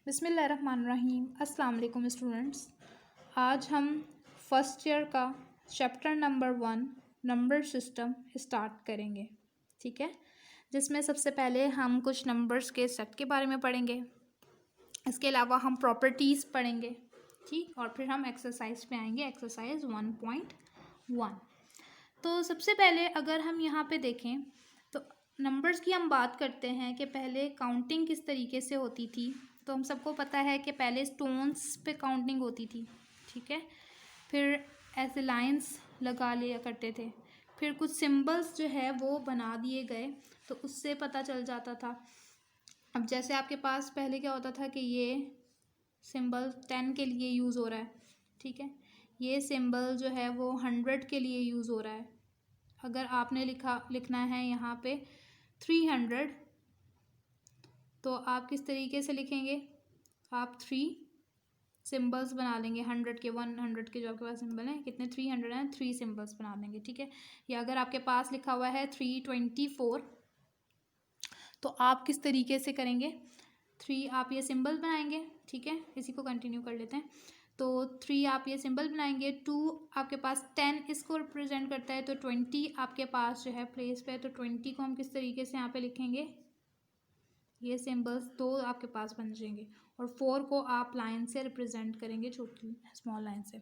बिस्मिल्लाहिर्रहमानिर्रहीम। अस्सलाम वालेकुम स्टूडेंट्स। आज हम फर्स्ट ईयर का chapter number 1 number system start करेंगे, ठीक है। जिसमें सबसे पहले हम कुछ नंबर्स के सेट के बारे में पढ़ेंगे। इसके अलावा हम प्रॉपर्टीज़ पढ़ेंगे, ठीक। और फिर हम एक्सरसाइज पे आएंगे, एक्सरसाइज 1.1। तो सबसे पहले अगर हम यहाँ पे देखें तो नंबर्स की हम बात करते हैं कि पहले काउंटिंग किस तरीके से होती थी। तो हम सबको पता है कि पहले स्टोन्स पे काउंटिंग होती थी, ठीक है। फिर ऐसे लाइंस लगा लिया करते थे, फिर कुछ सिंबल्स जो है वो बना दिए गए, तो उससे पता चल जाता था। अब जैसे आपके पास पहले क्या होता था कि ये सिंबल 10 के लिए यूज़ हो रहा है, ठीक है। ये सिंबल जो है वो 100 के लिए यूज़ हो रहा है। अगर आपने लिखना है यहाँ पे 300, तो आप किस तरीके से लिखेंगे, आप 3 सिंबल्स बना लेंगे 100 के, 100 के जो आपके पास सिंबल हैं, कितने 300 हैं, 3 सिंबल्स बना लेंगे, ठीक है। या अगर आपके पास लिखा हुआ है 324, तो आप किस तरीके से करेंगे, 3 आप ये सिंबल बनाएंगे, ठीक है। इसी को कंटिन्यू कर लेते हैं। तो 3 आप ये सिंबल बनाएंगे, 2 आपके पास 10 इसको रिप्रेजेंट करता है, तो 20 आपके पास जो है प्लेस पे है, तो 20 को हम किस तरीके से यहाँ पे लिखेंगे, ये सिंबल्स 2 आपके पास बन जाएंगे, और 4 को आप लाइन से रिप्रेजेंट करेंगे, छोटी स्मॉल लाइन से,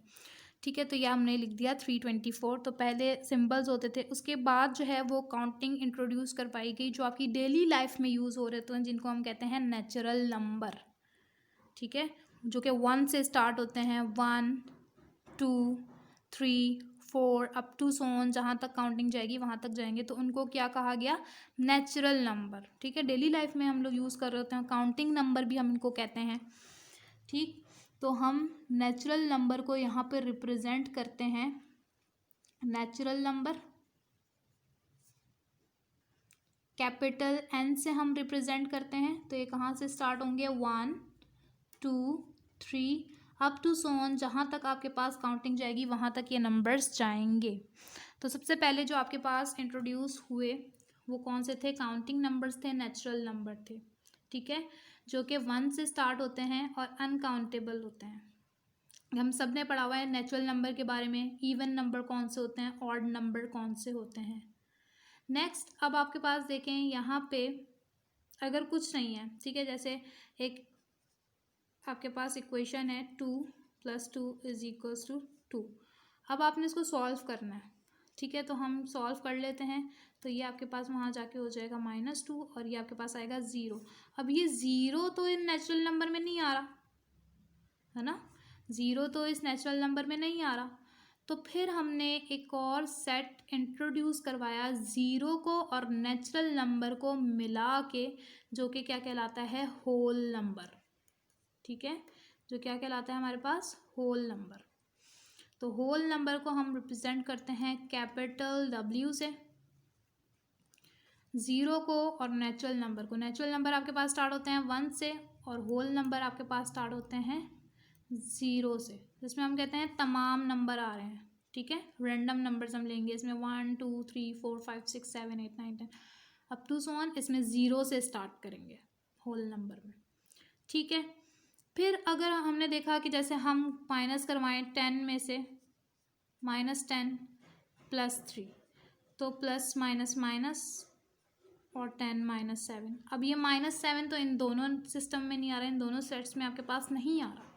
ठीक है। तो ये हमने लिख दिया 324। तो पहले सिंबल्स होते थे, उसके बाद जो है वो काउंटिंग इंट्रोड्यूस कर पाई गई जो आपकी डेली लाइफ में यूज़ हो रहे थे, जिनको हम कहते हैं नेचुरल नंबर, ठीक है। जो कि 1 से स्टार्ट होते हैं, 1 2 3 4 अप टू सोन, जहाँ तक काउंटिंग जाएगी वहाँ तक जाएंगे, तो उनको क्या कहा गया, नेचुरल नंबर, ठीक है। डेली लाइफ में हम लोग यूज़ कर रहे होते हैं, काउंटिंग नंबर भी हम इनको कहते हैं, ठीक। तो हम नेचुरल नंबर को यहाँ पर रिप्रेजेंट करते हैं, नेचुरल नंबर कैपिटल एन से हम रिप्रेजेंट करते हैं। तो ये कहाँ से स्टार्ट होंगे, 1 2 3 अप टू सोन, जहाँ तक आपके पास काउंटिंग जाएगी वहाँ तक ये नंबर्स जाएंगे। तो सबसे पहले जो आपके पास इंट्रोड्यूस हुए वो कौन से थे, काउंटिंग नंबर्स थे, नेचुरल नंबर थे, ठीक है। जो कि 1 से स्टार्ट होते हैं और अनकाउंटेबल होते हैं। हम सब ने पढ़ा हुआ है नेचुरल नंबर के बारे में, इवन नंबर कौन से होते हैं, ऑड नंबर कौन से होते हैं। नेक्स्ट, अब आपके पास देखें यहाँ पे अगर कुछ नहीं है, ठीक है, जैसे एक आपके पास इक्वेशन है 2 + 2 = 2। अब आपने इसको सॉल्व करना है, ठीक है। तो हम सॉल्व कर लेते हैं। तो ये आपके पास वहाँ जाके हो जाएगा -2 और ये आपके पास आएगा 0। अब ये 0 तो इन नेचुरल नंबर में नहीं आ रहा है ना, 0 तो इस नेचुरल नंबर में नहीं आ रहा। तो फिर हमने एक और सेट इंट्रोड्यूस करवाया 0 को और नेचुरल नंबर को मिला के, जो कि क्या कहलाता है, होल नंबर, ठीक है। जो क्या कहलाता है हमारे पास, होल नंबर। तो होल नंबर को हम रिप्रेजेंट करते हैं कैपिटल W से, 0 को और नेचुरल नंबर को। नेचुरल नंबर आपके पास स्टार्ट होते हैं 1 से और होल नंबर आपके पास स्टार्ट होते हैं 0 से, जिसमें हम कहते हैं तमाम नंबर आ रहे हैं, ठीक है। रैंडम नंबर्स हम लेंगे, इसमें 1 2 3 4 5 6 7 8 9 10 अप टू सो ऑन, इसमें 0 से स्टार्ट करेंगे होल नंबर में, ठीक है। फिर अगर हमने देखा कि जैसे हम माइनस करवाएं 10 में से, -10 + 3, तो प्लस माइनस माइनस और 10 - 7। अब ये -7 तो इन दोनों सिस्टम में नहीं आ रहा, इन दोनों सेट्स में आपके पास नहीं आ रहा,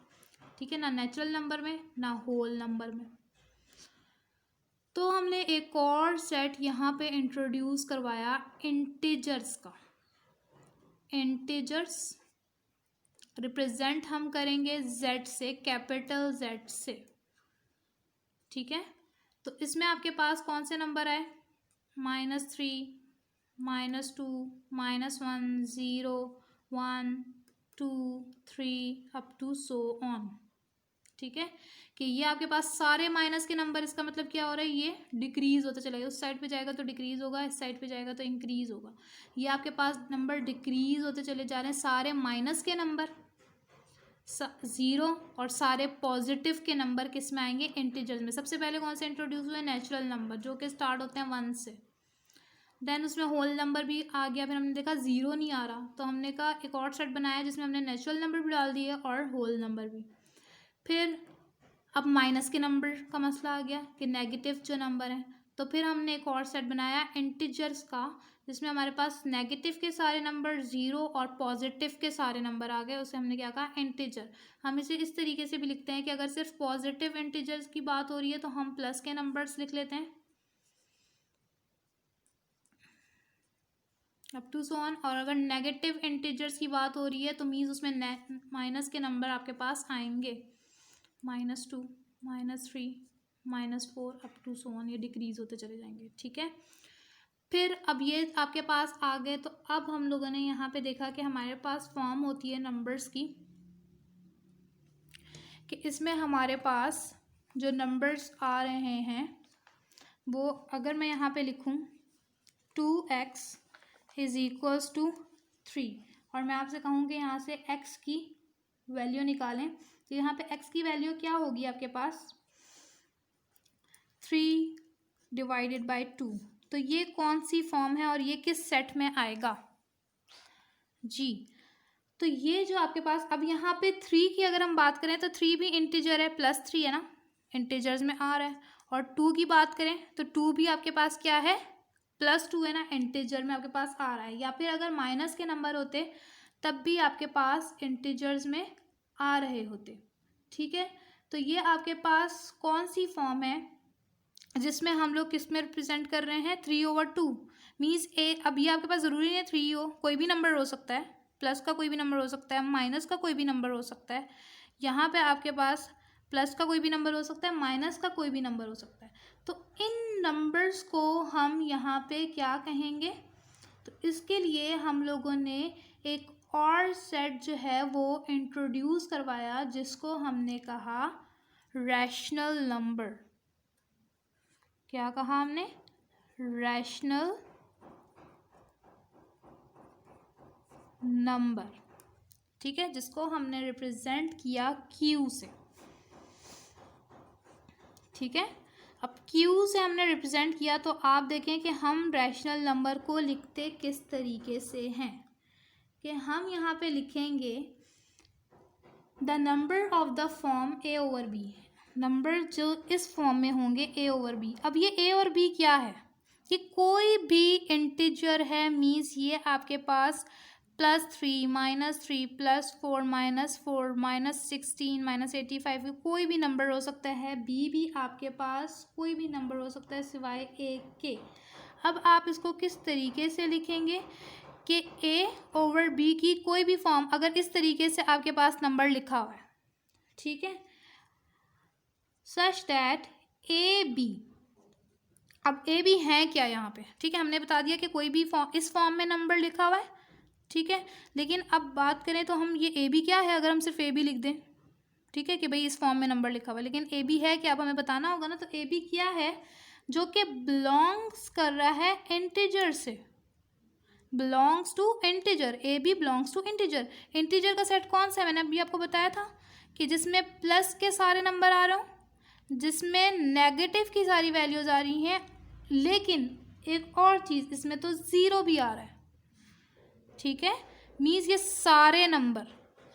ठीक है, ना नेचुरल नंबर में ना होल नंबर में। तो हमने एक और सेट यहाँ पे इंट्रोड्यूस करवाया इंटीजर्स का। इंटीजर्स रिप्रेजेंट हम करेंगे Z से, कैपिटल Z से, ठीक है। तो इसमें आपके पास कौन से नंबर आए, -3 -2 -1 0 1 2 3 अप टू सो ऑन, ठीक है। कि ये आपके पास सारे माइनस के नंबर, इसका मतलब क्या हो रहा है, ये डिक्रीज होता चला गया, उस साइड पे जाएगा तो डिक्रीज होगा, इस साइड पे जाएगा तो इंक्रीज होगा। ये आपके पास नंबर डिक्रीज होते चले जा रहे हैं, सारे माइनस के नंबर 0 और सारे पॉजिटिव के नंबर किस में आएंगे, इंटीजर्स में। सबसे पहले कौन से इंट्रोड्यूस हुए, नेचुरल नंबर, जो कि स्टार्ट होते हैं 1 से। देन उसमें होल नंबर भी आ गया, फिर हमने देखा ज़ीरो नहीं आ रहा तो हमने कहा एक और सेट बनाया जिसमें हमने नेचुरल नंबर भी डाल दिए और होल नंबर भी। फिर अब माइनस के नंबर का मसला आ गया कि नेगेटिव जो नंबर है, तो फिर हमने एक और सेट बनाया इंटीजर्स का जिसमें हमारे पास नेगेटिव के सारे नंबर ज़ीरो और पॉजिटिव के सारे नंबर आ गए, उसे हमने क्या कहा इंटीजर। हम इसे इस तरीके से भी लिखते हैं कि अगर सिर्फ पॉजिटिव इंटीजर्स की बात हो रही है तो हम प्लस के नंबर्स लिख लेते हैं अप टू सो ऑन, और अगर नेगेटिव इंटीजर्स की बात हो रही है तो मीन्स उसमें माइनस के नंबर आपके पास आएंगे, -2, -3, -4 अप टू सो ऑन, ये डिक्रीज होते चले जाएंगे। ठीक है, फिर अब ये आपके पास आ गए तो अब हम लोगों ने यहाँ पे देखा कि हमारे पास फॉर्म होती है नंबर्स की, कि इसमें हमारे पास जो नंबर्स आ रहे हैं वो अगर मैं यहाँ पे लिखूँ 2x = 3 और मैं आपसे कहूँ कि यहाँ से x की वैल्यू निकालें, तो यहाँ पे x की वैल्यू क्या होगी आपके पास 3/2। तो ये कौन सी फॉर्म है और ये किस सेट में आएगा जी। तो ये जो आपके पास अब यहाँ पे 3 की अगर हम बात करें तो 3 भी इंटीजर है, +3 है ना, इंटीजर्स में आ रहा है। और 2 की बात करें तो 2 भी आपके पास क्या है +2 है ना, इंटीजर में आपके पास आ रहा है। या फिर अगर माइनस के नंबर होते तब भी आपके पास इंटीजर्स में आ रहे होते। ठीक है, तो ये आपके पास कौन सी फॉर्म है जिसमें हम लोग किस में रिप्रेजेंट कर रहे हैं 3/2 मीन्स ए। अब ये आपके पास ज़रूरी नहीं है 3 हो, कोई भी नंबर हो सकता है, प्लस का कोई भी नंबर हो सकता है, माइनस का कोई भी नंबर हो सकता है। यहाँ पे आपके पास प्लस का कोई भी नंबर हो सकता है, माइनस का कोई भी नंबर हो सकता है। तो इन नंबर्स को हम यहाँ पे क्या कहेंगे, तो इसके लिए हम लोगों ने एक और सेट जो है वो इंट्रोड्यूस करवाया जिसको हमने कहा रैशनल नंबर। क्या कहा हमने, रैशनल नंबर। ठीक है, जिसको हमने रिप्रेजेंट किया Q से। ठीक है, अब Q से हमने रिप्रेजेंट किया तो आप देखें कि हम रैशनल नंबर को लिखते किस तरीके से हैं, कि हम यहाँ पे लिखेंगे the number of the form A/B, number जो इस फॉर्म में होंगे A/B। अब ये A और B क्या है, कि कोई भी इंटीजर है, मीन्स ये आपके पास +3, -3, +4, -4, -16, -85 कोई भी नंबर हो सकता है। B भी आपके पास कोई भी नंबर हो सकता है सिवाय A के। अब आप इसको किस तरीके से लिखेंगे कि A/B की कोई भी फॉर्म अगर इस तरीके से आपके पास नंबर लिखा हुआ है, ठीक है, सच दैट AB। अब AB है क्या यहाँ पे, ठीक है, हमने बता दिया कि कोई भी फॉर्म इस फॉर्म में नंबर लिखा हुआ है। ठीक है, लेकिन अब बात करें तो हम ये AB क्या है, अगर हम सिर्फ AB लिख दें, ठीक है, कि भाई इस फॉर्म में नंबर लिखा हुआ है, लेकिन AB है क्या, अब हमें बताना होगा ना। तो AB क्या है, जो कि बिलोंग्स कर रहा है इंटीजर से, belongs to integer. AB belongs to integer. Integer का सेट कौन सा है, मैंने अभी आपको बताया था कि जिसमें प्लस के सारे नंबर आ रहे हों, जिसमें नेगेटिव की सारी वैल्यूज आ रही हैं, लेकिन एक और चीज़ इसमें तो ज़ीरो भी आ रहा है। ठीक है, मीन्स ये सारे नंबर,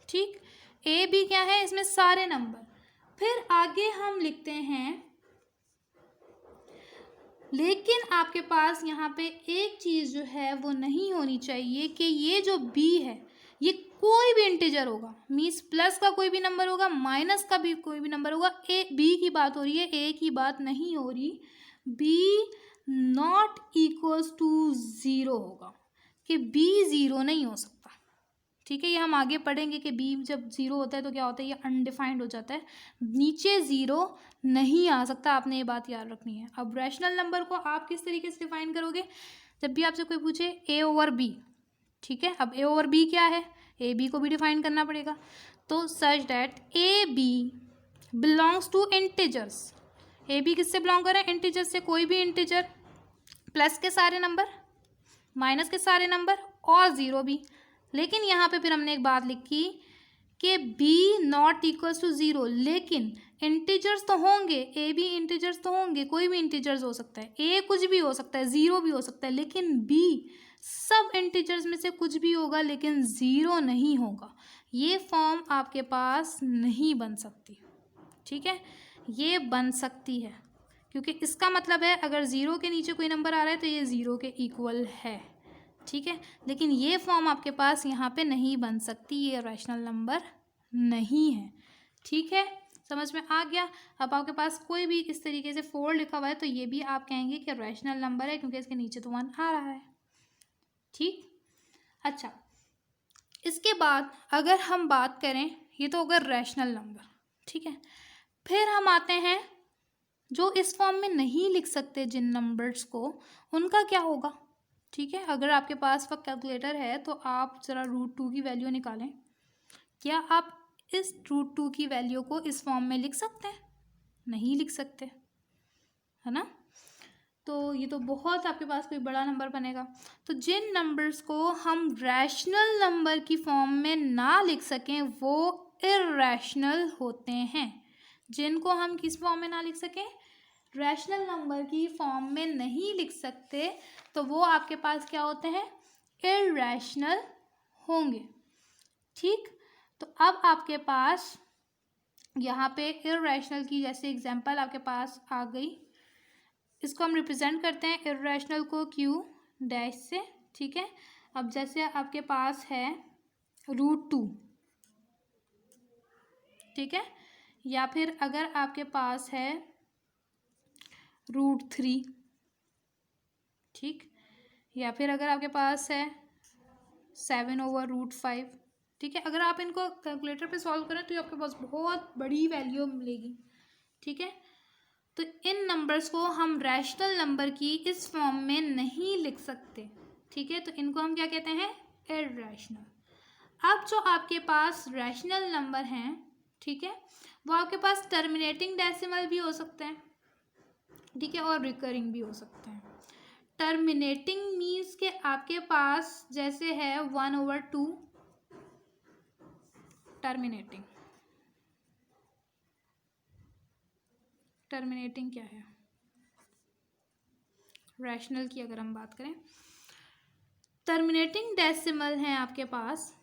ठीक, AB क्या है, इसमें सारे नंबर। फिर आगे हम लिखते हैं, लेकिन आपके पास यहाँ पे एक चीज़ जो है वो नहीं होनी चाहिए कि ये जो B है ये कोई भी इंटीजर होगा, मीन्स प्लस का कोई भी नंबर होगा, माइनस का भी कोई भी नंबर होगा। B की बात हो रही है, A की बात नहीं हो रही। B नॉट इक्वल्स टू 0 होगा, कि B 0 नहीं हो सकता। ठीक है, ये हम आगे पढ़ेंगे कि B जब 0 होता है तो क्या होता है, ये अनडिफाइंड हो जाता है, नीचे 0 नहीं आ सकता। आपने ये बात याद रखनी है। अब रैशनल नंबर को आप किस तरीके से डिफाइन करोगे, जब भी आपसे कोई पूछे A/B, ठीक है, अब A/B क्या है, AB को भी डिफाइन करना पड़ेगा। तो such that AB belongs to integers. AB किससे बिलोंग कर रहे हैं, इंटीजर्स से। कोई भी इंटीजर, प्लस के सारे नंबर, माइनस के सारे नंबर और 0 भी। लेकिन यहाँ पे फिर हमने एक बात लिखी कि B not equals to zero, लेकिन इंटीजर्स तो होंगे, ए बी इंटीजर्स तो होंगे, कोई भी इंटीजर्स हो सकता है, ए कुछ भी हो सकता है, ज़ीरो भी हो सकता है, लेकिन बी सब इंटीजर्स में से कुछ भी होगा लेकिन ज़ीरो नहीं होगा, ये फॉर्म आपके पास नहीं बन सकती। ठीक है, ये बन सकती है क्योंकि इसका मतलब है अगर ज़ीरो के नीचे कोई नंबर आ रहा है तो ये ज़ीरो के इक्वल है। ठीक है, लेकिन ये फॉर्म आपके पास यहाँ पे नहीं बन सकती, ये रैशनल नंबर नहीं है। ठीक है, समझ में आ गया। अब आपके पास कोई भी इस तरीके से 4 लिखा हुआ है तो ये भी आप कहेंगे कि रैशनल नंबर है क्योंकि इसके नीचे तो 1 आ रहा है। ठीक, अच्छा, इसके बाद अगर हम बात करें, ये तो अगर रैशनल नंबर, ठीक है, फिर हम आते हैं जो इस फॉर्म में नहीं लिख सकते जिन नंबर्स को, उनका क्या होगा। ठीक है, अगर आपके पास वह कैलकुलेटर है तो आप ज़रा √2 की वैल्यू निकालें। क्या आप इस √2 की वैल्यू को इस फॉर्म में लिख सकते हैं? नहीं लिख सकते, है ना। तो ये तो बहुत आपके पास कोई बड़ा नंबर बनेगा। तो जिन नंबर्स को हम रैशनल नंबर की फॉर्म में ना लिख सकें वो इर्रैशनल होते हैं। जिनको हम किस फॉर्म में ना लिख सकें, रैशनल नंबर की फॉर्म में नहीं लिख सकते, तो वो आपके पास क्या होते हैं, इर्रैशनल होंगे। ठीक, तो अब आपके पास यहाँ पे इर्रैशनल की जैसे एग्जांपल आपके पास आ गई, इसको हम रिप्रेजेंट करते हैं इर्रैशनल को क्यू डैश से। ठीक है, अब जैसे आपके पास है √2, ठीक है, या फिर अगर आपके पास है √3, ठीक, या फिर अगर आपके पास है 7/√5। ठीक है, अगर आप इनको कैलकुलेटर पे सॉल्व करें तो ये आपके पास बहुत बड़ी वैल्यू मिलेगी। ठीक है, तो इन नंबर्स को हम रैशनल नंबर की इस फॉर्म में नहीं लिख सकते। ठीक है, तो इनको हम क्या कहते हैं, इर्रैशनल। अब जो आपके पास रैशनल नंबर हैं, ठीक है, वो आपके पास टर्मिनेटिंग डेसिमल भी हो सकते हैं, ठीक है, और रिकरिंग भी हो सकते हैं। टर्मिनेटिंग मीन्स के आपके पास जैसे है 1/2 टर्मिनेटिंग। टर्मिनेटिंग क्या है, रैशनल की अगर हम बात करें, टर्मिनेटिंग डेसिमल हैं आपके पास।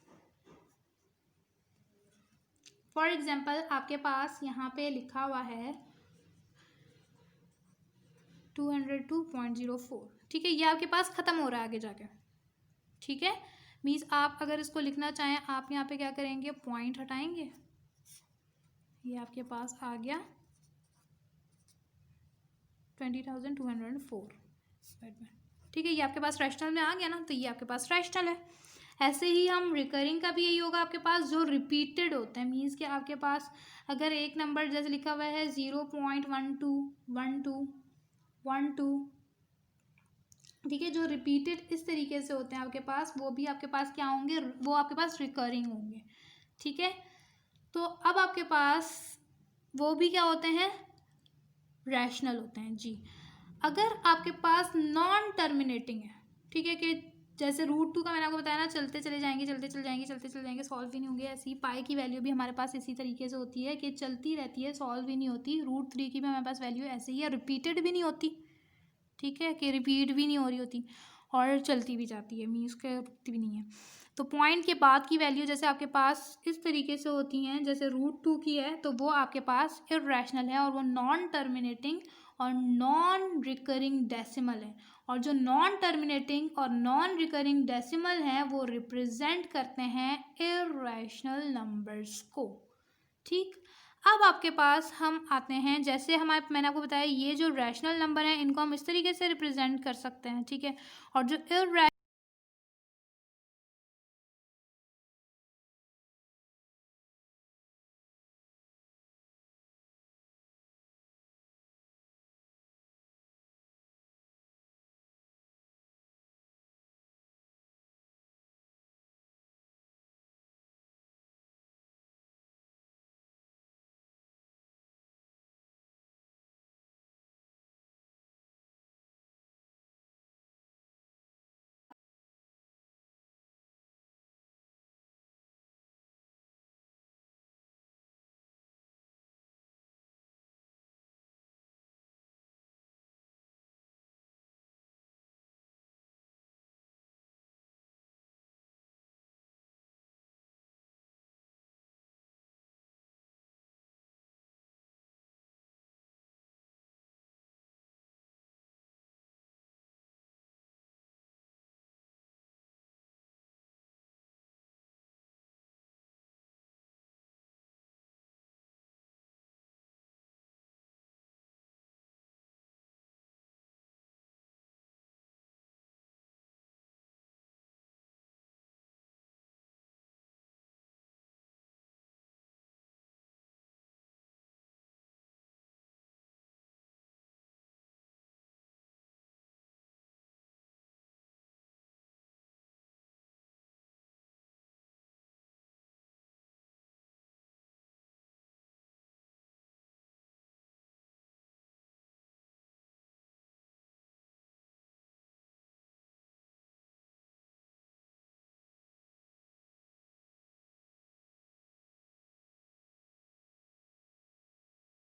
फॉर एग्जाम्पल आपके पास यहाँ पे लिखा हुआ है 202.04। ठीक है, ये आपके पास ख़त्म हो रहा है आगे जाके। ठीक है, मीन्स आप अगर इसको लिखना चाहें आप यहाँ पे क्या करेंगे, पॉइंट हटाएंगे, ये आपके पास आ गया 20,204। ठीक है, ये आपके पास रैशनल में आ गया ना, तो ये आपके पास रैशनल है। ऐसे ही हम रिकरिंग का भी यही होगा आपके पास, जो रिपीटेड होते हैं, मीन्स कि आपके पास अगर एक नंबर जैसे लिखा हुआ है 0.121212, ठीक है, जो रिपीटेड इस तरीके से होते हैं आपके पास, वो भी आपके पास क्या होंगे, वो आपके पास रिकरिंग होंगे। ठीक है, तो अब आपके पास वो भी क्या होते हैं, रैशनल होते हैं जी। अगर आपके पास नॉन टर्मिनेटिंग है, ठीक है, कि जैसे √2 का मैंने आपको बताया ना, चलते चले जाएंगे, चलते चले जाएंगे, चलते चले जाएंगे, सॉल्व भी नहीं होंगे। ऐसी पाई की वैल्यू भी हमारे पास इसी तरीके से होती है कि चलती रहती है, सॉल्व भी नहीं होती। √3 की भी हमारे पास वैल्यू ऐसे ही है, रिपीटेड भी नहीं होती। ठीक है, कि रिपीट भी नहीं हो रही होती और चलती भी जाती है, मीन्स के रुकती भी नहीं है। तो पॉइंट के बाद की वैल्यू जैसे आपके पास इस तरीके से होती हैं, जैसे √2 की है तो वो आपके पास इर्रैशनल है और वो नॉन टर्मिनेटिंग और नॉन रिकरिंग डेसिमल है। और जो नॉन टर्मिनेटिंग और नॉन रिकरिंग डेसिमल हैं वो रिप्रेजेंट करते हैं इर्रैशनल नंबर्स को। ठीक, अब आपके पास हम आते हैं, जैसे हमारे मैंने आपको बताया ये जो रैशनल नंबर हैं इनको हम इस तरीके से रिप्रेजेंट कर सकते हैं। ठीक है, और जो इर्रैशनल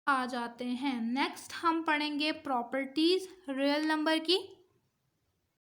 आ जाते हैं। नेक्स्ट हम पढ़ेंगे प्रॉपर्टीज रियल नंबर की।